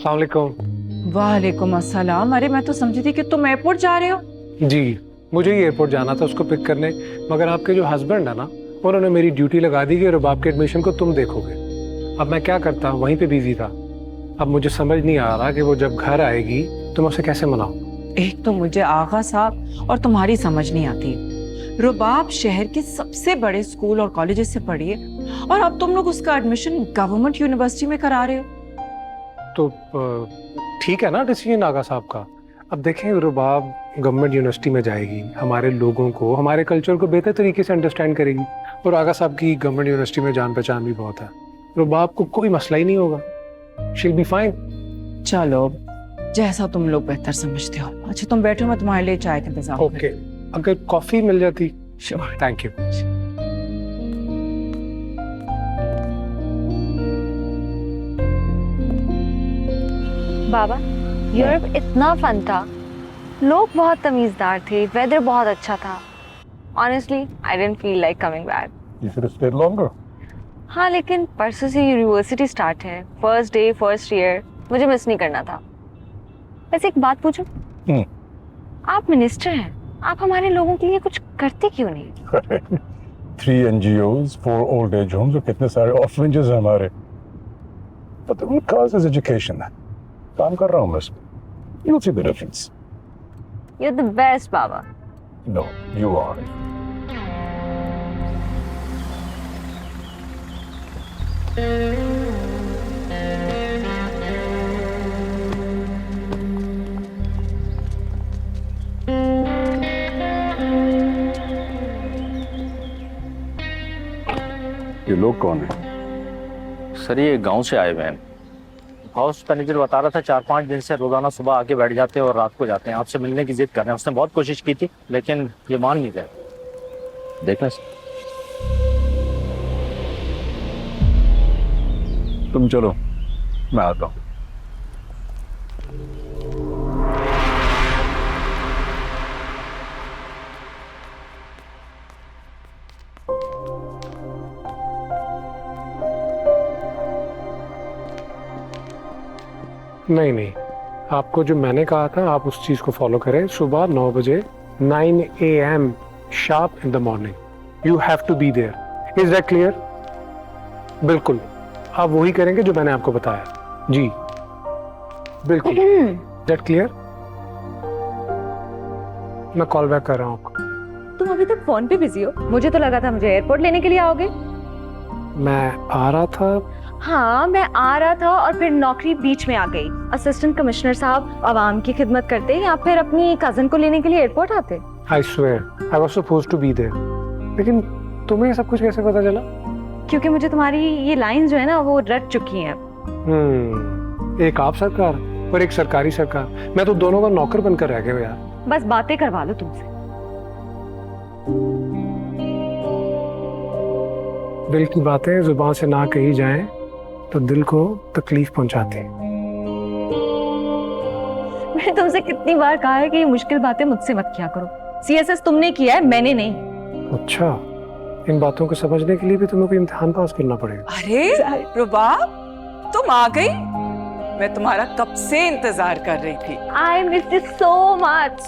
अस्सलाम वालेकुम। वालेकुम अस्सलाम। अरे मैं तो समझी थी कि तुम एयरपोर्ट जा रहे हो। जी, मुझे ही एयरपोर्ट जाना था उसको पिक करने, मगर आपके जो हस्बैंड है ना, उन्होंने मेरी ड्यूटी लगा दी कि रुबाब के एडमिशन को तुम देखोगे। अब मैं क्या करता, वहीं पे बिजी था। अब मुझे समझ नहीं आ रहा कि वो जब घर आएगी तो मैं उसे कैसे मनाऊं। एक तो मुझे आगा साहब और तुम्हारी समझ नहीं आती। रुबाब शहर के सबसे बड़े स्कूल और कॉलेजेस से पढ़ी है और अब तुम लोग उसका एडमिशन गवर्नमेंट यूनिवर्सिटी में करा रहे हो। तो ठीक है ना डिसीजन आगा साहब का। अब देखें, रुबाब गवर्नमेंट यूनिवर्सिटी में जाएगी, हमारे लोगों को, हमारे कल्चर को बेहतर तरीके से अंडरस्टैंड करेगी, और आगा साहब की गवर्नमेंट यूनिवर्सिटी में जान पहचान भी बहुत है। रुबाब को कोई मसला ही नहीं होगा। She will be fine. चलो जैसा तुम लोग बेहतर समझते हो। अच्छा तुम बैठो, मैं तुम्हारे लिए चाय का इंतजाम ओके, अगर कॉफी मिल जाती। Sure. Thank you. Baba, Europe इतना फन था, लोग बहुत तमीजदार थे, वेदर बहुत अच्छा था। Honestly, I didn't feel like coming back. You should have stayed longer. हाँ, लेकिन परसों से यूनिवर्सिटी स्टार्ट है, फर्स्ट डे फर्स्ट ईयर, मुझे मिस नहीं करना था। वैसे एक बात पूछूं? आप मिनिस्टर हैं, आप हमारे लोगों के लिए कुछ करते क्यों नहीं? 3 NGOs, 4 old age homes और कितने सारे orphanages हैं हमारे। But the root cause is education. काम कर रहा हूँ मैं इसमें। You'll see the difference. You're the best, Baba. No, you are. ये लोग कौन हैं? सर ये गांव से आए हुए हैं। हाउस मैनेजर बता रहा था 4-5 दिन से रोजाना सुबह आके बैठ जाते हैं और रात को जाते हैं। आपसे मिलने की जिद कर रहे हैं। उसने बहुत कोशिश की थी लेकिन ये मान नहीं रहे। देखना तुम चलो, मैं आता हूँ। नहीं, आपको जो मैंने कहा था आप उस चीज को फॉलो करें। सुबह 9 बजे 9 AM sharp in the morning you have to be there. Is that clear? बिल्कुल, आप वही करेंगे जो मैंने आपको बताया। जी बिल्कुल। That clear? मैं कॉल बैक कर रहा हूँ आपको। तुम अभी तक फोन पे बिजी हो? मुझे तो लगा था मुझे एयरपोर्ट लेने के लिए आओगे। मैं आ रहा था। हाँ, मैं आ रहा था और फिर नौकरी बीच में आ गई। असिस्टेंट कमिश्नर साहब आवाम की खिदमत करते या फिर अपनी कजन को लेने के लिए एयरपोर्ट आते? I swear I was supposed to be there. लेकिन तुम्हें ये सब कुछ कैसे पता चला? क्योंकि मुझे तुम्हारी ये लाइन जो है ना वो रट चुकी हैं। एक आप सरकार और एक सरकारी सरकार। मैं तो दोनों का नौकर बनकर रह गया यार। बस बातें करवा लो तुमसे। दिल की बातें जुबान से ना कही जाएं तो दिल को तकलीफ पहुंचाती है। मैंने तुमसे कितनी बार कहा है कि ये मुश्किल बातें मुझसे मत किया करो। CSS तुमने किया है, मैंने नहीं। अच्छा, इन बातों को समझने के लिए भी तुम्हें कोई इम्तिहान पास करना पड़ेगा। अरे रुबाब तुम आ गई। मैं तुम्हारा कब से इंतजार कर रही थी। I miss you so much.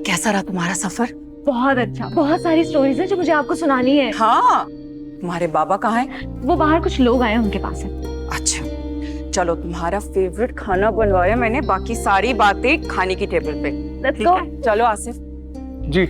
कैसा रहा तुम्हारा सफर? बहुत अच्छा, बहुत सारी स्टोरीज हैं जो मुझे आपको सुनानी है। हाँ, तुम्हारे बाबा कहाँ हैं? वो बाहर कुछ लोग आए हैं, उनके पास है। अच्छा चलो, तुम्हारा फेवरेट खाना बनवाया मैंने, बाकी सारी बातें खाने की टेबल पे। Let's ठीक go. है? चलो आसिफ। जी